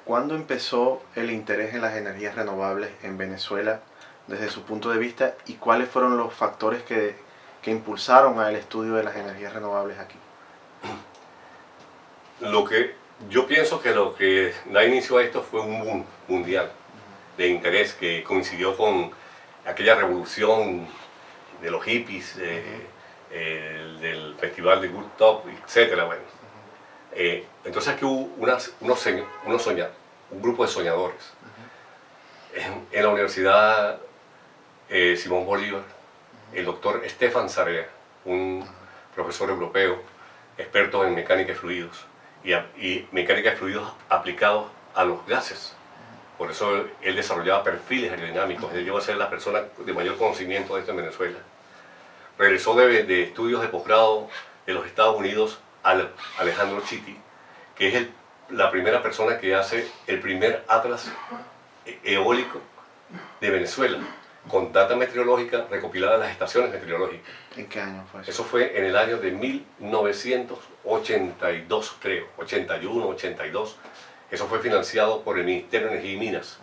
¿cuándo empezó el interés en las energías renovables en Venezuela desde su punto de vista y cuáles fueron los factores que impulsaron al estudio de las energías renovables aquí? Yo pienso que lo que da inicio a esto fue un boom mundial de interés que coincidió con aquella revolución de los hippies, del festival de Woodstock, etc. Bueno, entonces aquí hubo un grupo de soñadores. En la Universidad Simón Bolívar, el doctor Stefan Sarea, un profesor europeo, experto en mecánica de fluidos, y mecánica de fluidos aplicados a los gases. Por eso él desarrollaba perfiles aerodinámicos. Él llegó a ser la persona de mayor conocimiento de esto en Venezuela. Regresó de estudios de posgrado de los Estados Unidos Alejandro Chiti, que es la primera persona que hace el primer atlas eólico de Venezuela, con data meteorológica recopilada en las estaciones meteorológicas. ¿En qué año fue eso? Eso fue en el año de 1982, creo, 81, 82. Eso fue financiado por el Ministerio de Energía y Minas.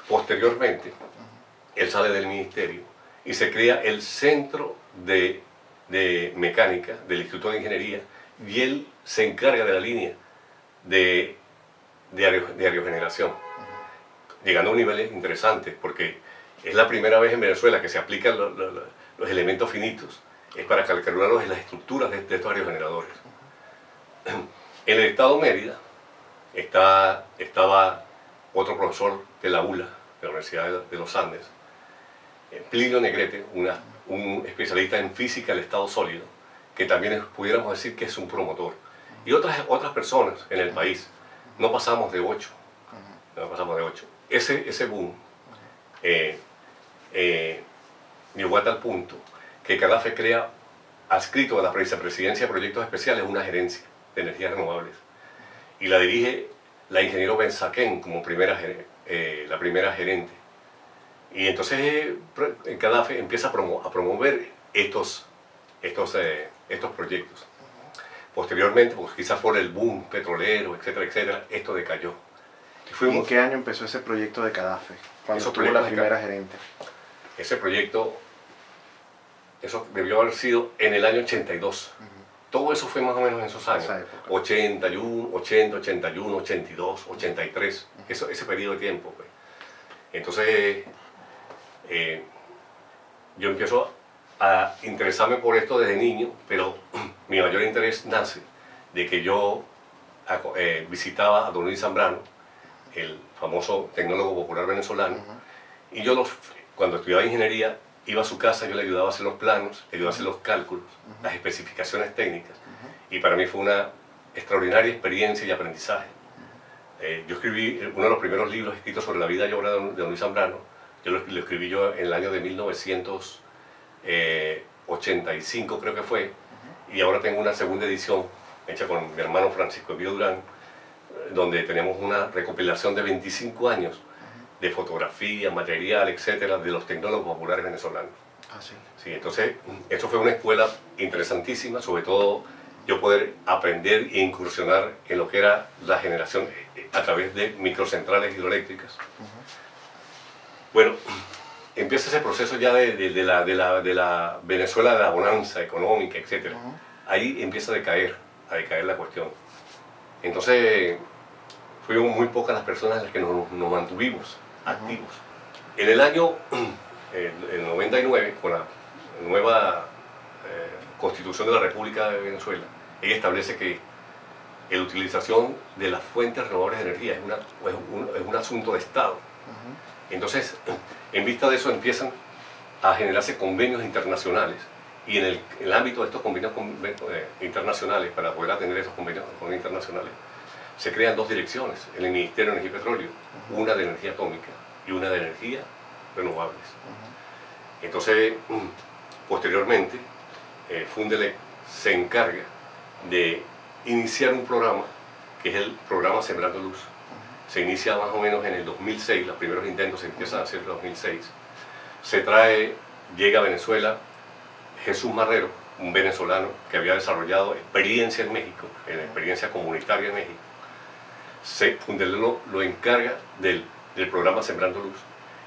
Posteriormente, él sale del ministerio y se crea el Centro de Mecánica del Instituto de Ingeniería, y él se encarga de la línea de aerogeneración, llegando a un nivel interesante, porque es la primera vez en Venezuela que se aplican los elementos finitos, es para calcular las estructuras de estos aerogeneradores. En el estado Mérida estaba otro profesor de la ULA, de la Universidad de los Andes, Plinio Negrete, un especialista en física del estado sólido, que también pudiéramos decir que es un promotor. Y otras personas en el país. No pasamos de 8. No pasamos de 8. Ese boom llegó a tal punto que Cadafe crea, adscrito a la vicepresidencia de proyectos especiales, una gerencia de energías renovables. Y la dirige la ingeniero Benzaquén como la primera gerente. Y entonces Cadafe empieza a promover estos proyectos. Posteriormente, pues, quizás por el boom petrolero, etcétera, etcétera, esto decayó. ¿En qué año empezó ese proyecto de Cadafe? Cuando tuvo la primera gerente. Ese proyecto, eso debió haber sido en el año 82. Todo eso fue más o menos en esos años. 81, 80, 81, 82, 83. Ese periodo de tiempo. Pues. Entonces, yo empiezo a interesarme por esto desde niño, pero mi mayor interés nace de que yo visitaba a don Luis Zambrano, el famoso tecnólogo popular venezolano, y yo cuando estudiaba ingeniería iba a su casa, yo le ayudaba a hacer los planos, le ayudaba a hacer los cálculos, las especificaciones técnicas, y para mí fue una extraordinaria experiencia y aprendizaje. Yo escribí uno de los primeros libros escritos sobre la vida y obra de don Luis Zambrano, lo escribí yo en el año de 1985 creo que fue, y ahora tengo una segunda edición hecha con mi hermano Francisco Emilio Durán, donde tenemos una recopilación de 25 años de fotografía, material, etcétera, de los tecnólogos populares venezolanos. Sí. Sí, entonces, esto fue una escuela interesantísima, sobre todo yo poder aprender e incursionar en lo que era la generación a través de microcentrales hidroeléctricas. Bueno, empieza ese proceso ya de la Venezuela de la bonanza económica, etcétera. Ahí empieza a decaer la cuestión. Entonces, fuimos muy pocas las personas en las que nos mantuvimos activos. En el año el 99, con la nueva Constitución de la República de Venezuela, ella establece que la utilización de las fuentes renovables de energía es un asunto de Estado. Entonces, en vista de eso empiezan a generarse convenios internacionales, y en el ámbito de estos convenios internacionales, para poder atender esos convenios internacionales, se crean dos direcciones en el Ministerio de Energía y Petróleo, una de energía atómica y una de energía renovables. Entonces, posteriormente, Fundelec se encarga de iniciar un programa, que es el programa Sembrando Luz. Se inicia más o menos en el 2006, los primeros intentos se empiezan a hacer en el 2006. Llega a Venezuela Jesús Marrero, un venezolano que había desarrollado experiencia en México, experiencia comunitaria en México. Fundelec lo encarga del programa Sembrando Luz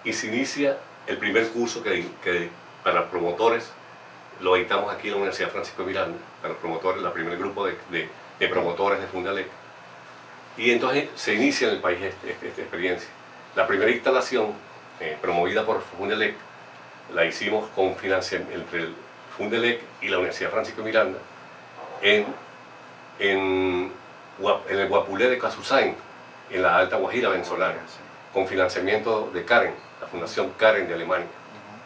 y se inicia el primer curso que para promotores, lo editamos aquí en la Universidad Francisco de Miranda, para los promotores, el primer grupo de promotores de Fundelec. Y entonces se inicia en el país esta experiencia. La primera instalación promovida por Fundelec la hicimos con financiamiento entre el Fundelec y la Universidad Francisco de Miranda en el Guapulé de Casusain, en la Alta Guajira venezolana, con financiamiento de Karen, la Fundación Karen de Alemania.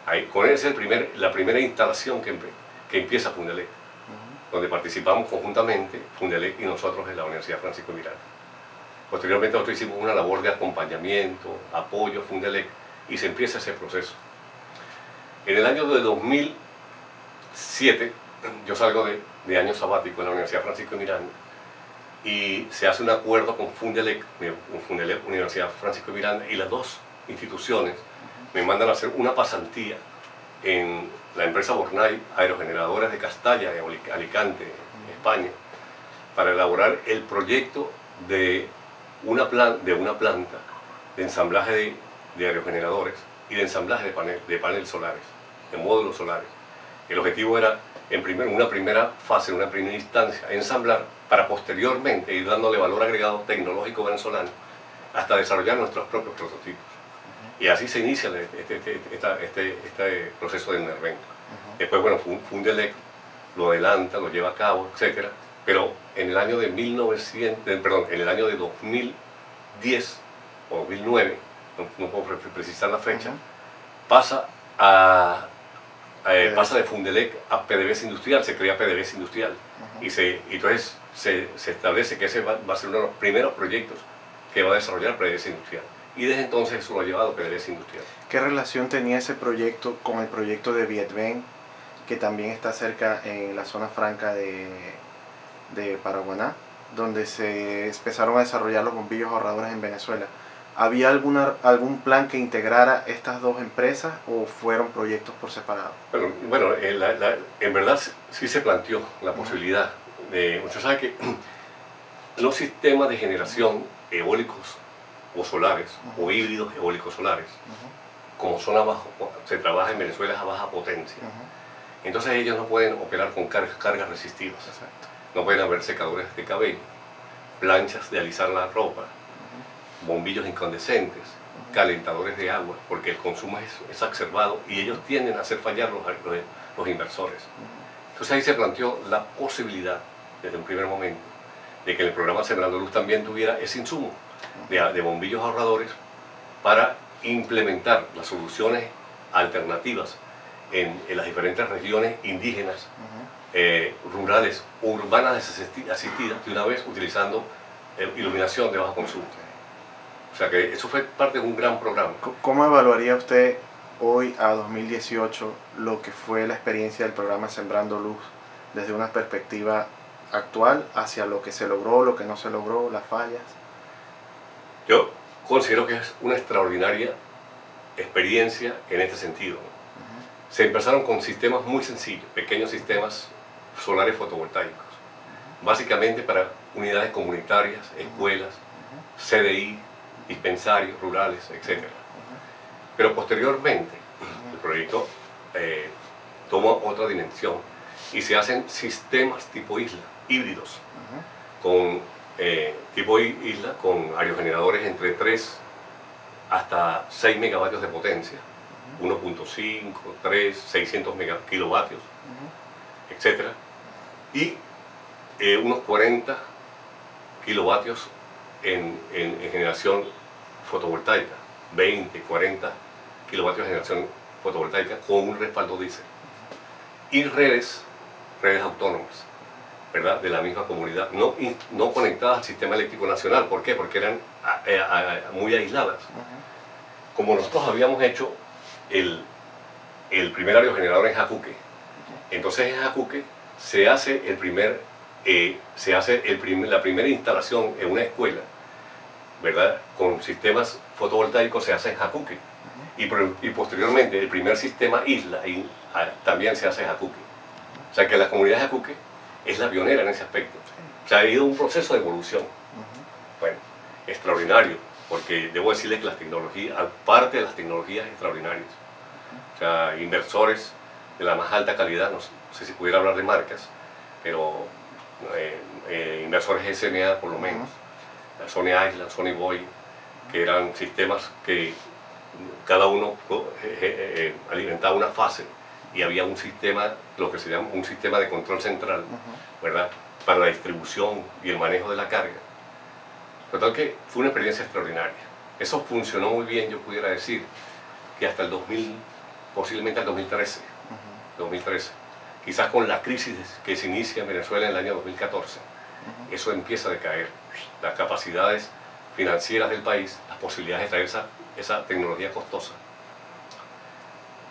Ahí, con esa es la primera instalación que empieza Fundelec, donde participamos conjuntamente Fundelec y nosotros en la Universidad Francisco de Miranda. Posteriormente nosotros hicimos una labor de acompañamiento, apoyo a Fundelec y se empieza ese proceso. En el año de 2007 yo salgo de año sabático en la Universidad Francisco de Miranda y se hace un acuerdo con Fundelec, Universidad Francisco de Miranda, y las dos instituciones me mandan a hacer una pasantía en la empresa Bornay Aerogeneradores de Castalla, de Alicante, España, para elaborar el proyecto de una planta de ensamblaje de aerogeneradores y de ensamblaje de paneles solares, de módulos solares. El objetivo era, en una primera fase, en una primera instancia, ensamblar para posteriormente ir dándole valor agregado tecnológico venezolano hasta desarrollar nuestros propios prototipos. Y así se inicia este proceso de Nervenca. Después, bueno, Fundelec lo adelanta, lo lleva a cabo, etc. Pero en el año de 2010 o 2009, no puedo precisar la fecha, pasa de Fundelec a PDVSA Industrial, se crea PDVSA Industrial. Y entonces se establece que ese va a ser uno de los primeros proyectos que va a desarrollar PDVSA Industrial. Y desde entonces eso lo ha llevado PDVSA Industrial. ¿Qué relación tenía ese proyecto con el proyecto de Vietven, que también está cerca en la zona franca de Paraguaná, donde se empezaron a desarrollar los bombillos ahorradores en Venezuela? ¿Había algún plan que integrara estas dos empresas o fueron proyectos por separado? Bueno, en verdad sí se planteó la posibilidad de... Usted sabe que los sistemas de generación eólicos o solares, o híbridos eólicos solares, como se trabaja en Venezuela a baja potencia, entonces ellos no pueden operar con cargas resistivas. Exacto. No pueden haber secadores de cabello, planchas de alisar la ropa, bombillos incandescentes, calentadores de agua, porque el consumo es exacerbado y ellos tienden a hacer fallar los inversores. Entonces ahí se planteó la posibilidad, desde un primer momento, de que el programa Sembrando Luz también tuviera ese insumo de bombillos ahorradores para implementar las soluciones alternativas en las diferentes regiones indígenas, rurales o urbanas asistidas, de una vez utilizando iluminación de bajo consumo. O sea que eso fue parte de un gran programa. ¿Cómo evaluaría usted hoy, a 2018, lo que fue la experiencia del programa Sembrando Luz desde una perspectiva actual hacia lo que se logró, lo que no se logró, las fallas? Yo considero que es una extraordinaria experiencia en este sentido. Se empezaron con sistemas muy sencillos, pequeños sistemas solares fotovoltaicos, básicamente para unidades comunitarias, escuelas, CDI, dispensarios rurales, etc. Pero posteriormente el proyecto toma otra dimensión y se hacen sistemas tipo isla, híbridos, tipo isla con aerogeneradores entre 3 hasta 6 megavatios de potencia, 1.5, 3, 600 kilovatios, etc. Y unos 40 kilovatios en generación fotovoltaica, 20, 40 kilovatios de generación fotovoltaica con un respaldo diésel. Y redes autónomas, ¿verdad?, de la misma comunidad, no conectadas al sistema eléctrico nacional. ¿Por qué? Porque eran muy aisladas. Como nosotros habíamos hecho el primer aerogenerador en Jacuque, entonces en Jacuque se hace la primera instalación en una escuela, ¿verdad?, con sistemas fotovoltaicos, se hace en Jacuque. Y posteriormente el primer sistema isla también se hace en Jacuque. O sea que la comunidad de Jacuque es la pionera en ese aspecto. O sea, ha habido un proceso de evolución. Bueno, extraordinario, porque debo decirles que las tecnologías, aparte de las tecnologías extraordinarias, o sea, inversores de la más alta calidad, no sé si pudiera hablar de marcas, pero inversores SMA por lo menos, Sony Island, Sony Boy, que eran sistemas que cada uno alimentaba una fase y había un sistema, lo que se llama un sistema de control central, ¿verdad?, para la distribución y el manejo de la carga. Total que fue una experiencia extraordinaria. Eso funcionó muy bien, yo pudiera decir, que hasta el 2000, posiblemente al 2013, 2013. Quizás con la crisis que se inicia en Venezuela en el año 2014, eso empieza a decaer. Las capacidades financieras del país, las posibilidades de traer esa tecnología costosa.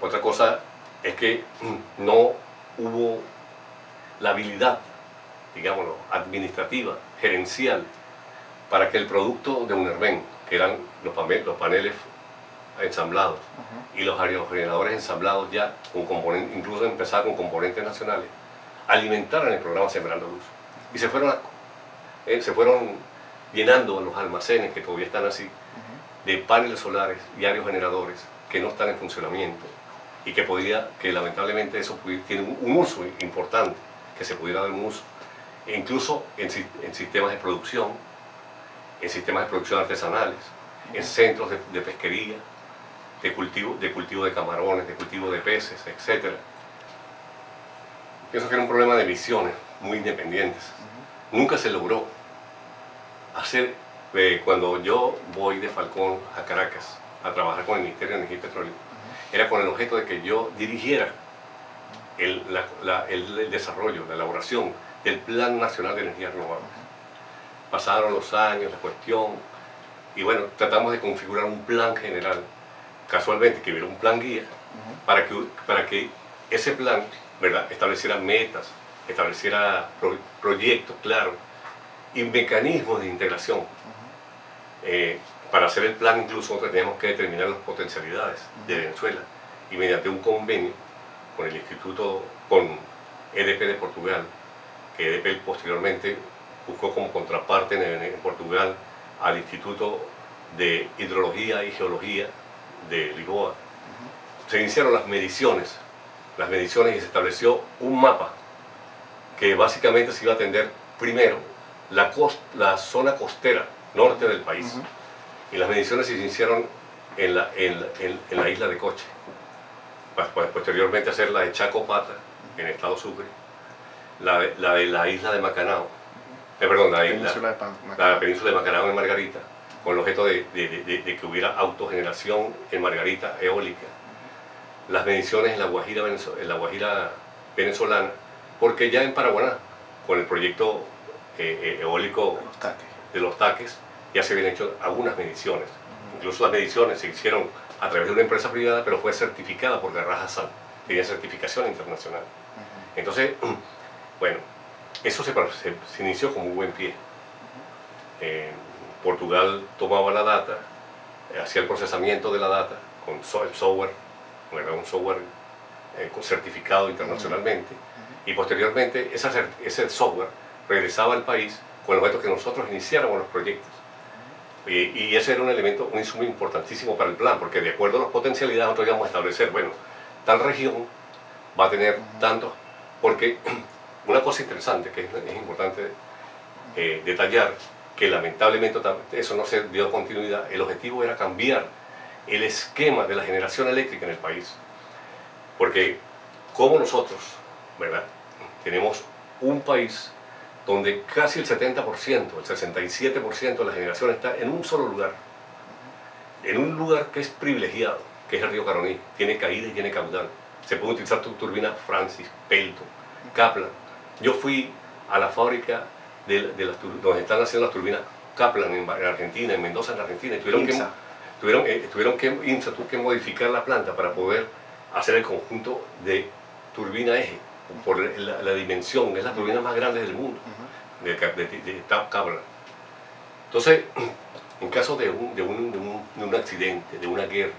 Otra cosa es que no hubo la habilidad, digámoslo, administrativa, gerencial, para que el producto de UNERVEN, que eran los paneles ensamblados y los aerogeneradores ensamblados ya con componentes, incluso empezar con componentes nacionales, alimentaran el programa Sembrando Luz. Y se fueron llenando los almacenes, que todavía están así, de paneles solares y aerogeneradores que no están en funcionamiento y que lamentablemente eso tiene un uso importante, que se pudiera dar un uso, e incluso en sistemas de producción, artesanales, en centros de pesquería, de cultivo de camarones, de cultivo de peces, etc. Pienso que era un problema de visiones muy independientes. Nunca se logró hacer, cuando yo voy de Falcón a Caracas a trabajar con el Ministerio de Energía y Petróleo, era con el objeto de que yo dirigiera el desarrollo, la elaboración del Plan Nacional de Energías Renovables. Pasaron los años, la cuestión, y bueno, tratamos de configurar un plan general, casualmente que hubiera un plan guía, para que ese plan, ¿verdad?, estableciera metas, estableciera proyectos claros y mecanismos de integración. Para hacer el plan incluso nosotros teníamos que determinar las potencialidades de Venezuela, y mediante un convenio con el instituto, con EDP de Portugal, que EDP posteriormente buscó como contraparte en Portugal al Instituto de Hidrología y Geología de Lisboa. Se iniciaron las mediciones y se estableció un mapa que básicamente se iba a atender primero la zona costera norte del país. Y las mediciones se iniciaron en la isla de Coche, para posteriormente hacer la de Chacopata en el estado Sucre, la de la isla de Macanao, perdón, la península de Macanao en Margarita, con el objeto de que hubiera autogeneración en Margarita eólica. Las mediciones en la Guajira venezolana, porque ya en Paraguaná, con el proyecto eólico de los Taques, ya se habían hecho algunas mediciones. Incluso las mediciones se hicieron a través de una empresa privada, pero fue certificada por Garraja Hassan, tenía certificación internacional. Entonces, bueno, eso se inició con muy buen pie. Portugal tomaba la data, hacía el procesamiento de la data con el software, un software certificado internacionalmente, y posteriormente ese software regresaba al país con el objeto que nosotros iniciáramos los proyectos. Y ese era un insumo importantísimo para el plan, porque de acuerdo a las potencialidades nosotros íbamos a establecer, bueno, tal región va a tener tantos, porque una cosa interesante que es importante detallar, que lamentablemente eso no se dio continuidad, el objetivo era cambiar el esquema de la generación eléctrica en el país. Porque como nosotros, ¿verdad?, tenemos un país donde casi el 70%, el 67% de la generación está en un solo lugar, en un lugar que es privilegiado, que es el río Caroní, tiene caída y tiene caudal. Se puede utilizar turbinas Francis, Pelton, Kaplan. Yo fui a la fábrica donde están haciendo las turbinas Kaplan en Argentina, en Mendoza, en Argentina, y tuvieron que modificar la planta para poder hacer el conjunto de turbina eje, por la dimensión, es la turbina más grande del mundo, de Kaplan. Entonces, en caso de un accidente, de una guerra,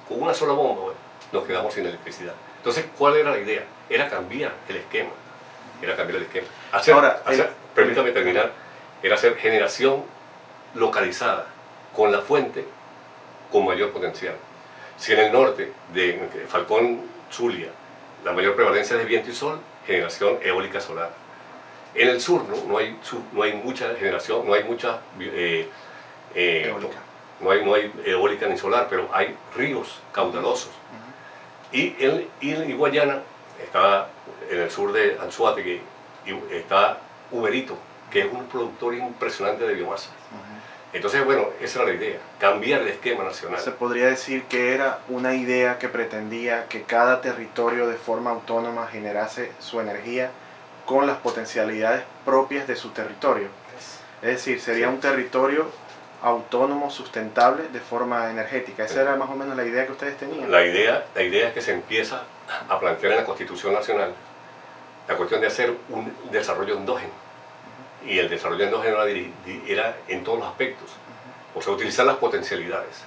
con una sola bomba, bueno, nos quedamos sin electricidad. Entonces, ¿cuál era la idea? Era cambiar el esquema. Permítame terminar, era hacer generación localizada con la fuente con mayor potencial. Si en el norte de Falcón, Zulia, la mayor prevalencia es de viento y sol, generación eólica solar. En el sur no hay mucha generación, no hay mucha Eólica. no hay eólica ni solar, pero hay ríos caudalosos. Y en Guayana está en el sur de Anzoátegui, está Uberito, que es un productor impresionante de biomasa. Entonces, bueno, esa era la idea, cambiar el esquema nacional. Se podría decir que era una idea que pretendía que cada territorio de forma autónoma generase su energía con las potencialidades propias de su territorio. Es decir, sería Sí. un territorio autónomo, sustentable de forma energética. Esa era más o menos la idea que ustedes tenían. La idea es que se empieza a plantear en la Constitución Nacional la cuestión de hacer un desarrollo endógeno. Y el desarrollo endógeno era en todos los aspectos. O sea, utilizar las potencialidades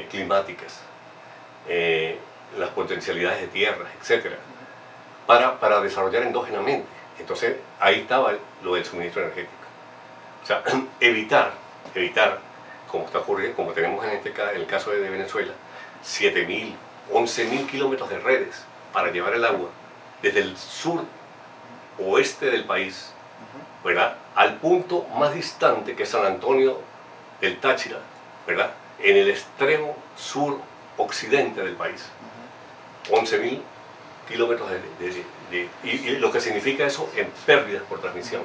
climáticas, las potencialidades de tierras, etc. Para desarrollar endógenamente. Entonces, ahí estaba lo del suministro energético. O sea, evitar, como está ocurriendo, como tenemos en el caso de Venezuela, 7.000, 11.000 kilómetros de redes para llevar el agua desde el sur oeste del país, ¿verdad?, al punto más distante, que es San Antonio del Táchira, ¿verdad?, en el extremo sur occidente del país. 11.000 kilómetros y lo que significa eso en pérdidas por transmisión.